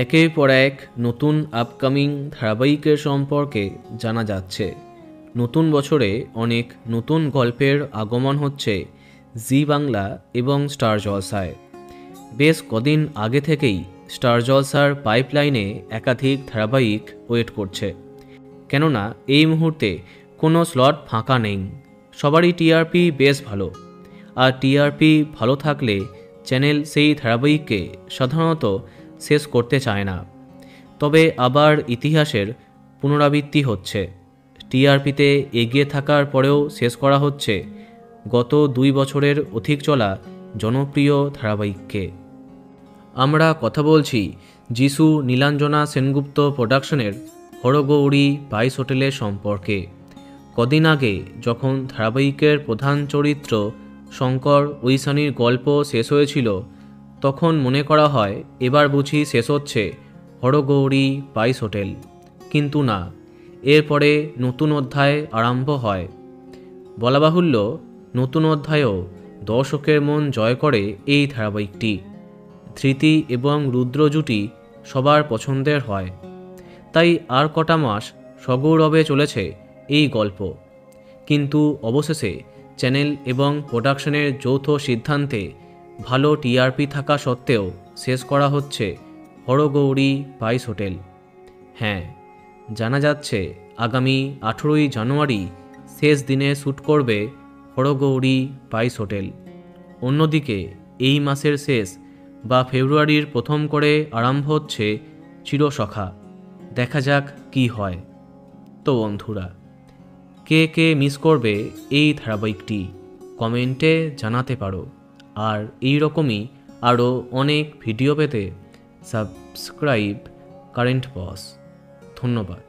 একের পর এক নতুন আপকামিং ধারাবাহিকের সম্পর্কে জানা যাচ্ছে। নতুন বছরে অনেক নতুন গল্পের আগমন হচ্ছে জি বাংলা এবং স্টার জলসায়। বেশ কদিন আগে থেকেই স্টার জলসার পাইপলাইনে একাধিক ধারাবাহিক ওয়েট করছে, কেননা এই মুহূর্তে কোনো স্লট ফাঁকা নেই। সবারই টিআরপি বেশ ভালো, আর টিআরপি ভালো থাকলে চ্যানেল সেই ধারাবাহিককে সাধারণত শেষ করতে চায় না। তবে আবার ইতিহাসের পুনরাবৃত্তি হচ্ছে। টিআরপিতে এগিয়ে থাকার পরেও শেষ করা হচ্ছে গত 2 বছরের অধিক চলা জনপ্রিয় ধারাবাহিককে। আমরা কথা বলছি যিশু নীলাঞ্জনা সেনগুপ্ত প্রোডাকশনের হরগৌরী 22 হোটেলের সম্পর্কে। কদিন আগে যখন ধারাবাহিকের প্রধান চরিত্র শঙ্কর ঐশানীর গল্প শেষ হয়েছিল, তখন মনে করা হয় এবার বুঝি শেষ হচ্ছে হরগৌরী 22 হোটেল। কিন্তু না, এরপরে নতুন অধ্যায় আরম্ভ হয়। বলা বাহুল্য, নতুন অধ্যায়ও দর্শকের মন জয় করে এই ধারাবাহিকটি। ধৃতি এবং রুদ্র জুটি সবার পছন্দের হয়, তাই আর কটা মাস সগৌরবে চলেছে এই গল্প। কিন্তু অবশেষে চ্যানেল এবং প্রোডাকশনের যৌথ সিদ্ধান্তে ভালো টিআরপি থাকা সত্ত্বেও শেষ করা হচ্ছে হরগৌরী 22 হোটেল। হ্যাঁ, জানা যাচ্ছে আগামী 18ই জানুয়ারি শেষ দিনে শ্যুট করবে হরগৌরী 22 হোটেল। অন্যদিকে এই মাসের শেষ বা ফেব্রুয়ারির প্রথম করে আরম্ভ হচ্ছে চিরসখা। দেখা যাক কি হয়। তো বন্ধুরা, কে কে মিস করবে এই ধারাবাহিকটি কমেন্টে জানাতে পারো। আর এই রকমই আরও অনেক ভিডিও পেতে সাবস্ক্রাইব কারেন্ট বস। ধন্যবাদ।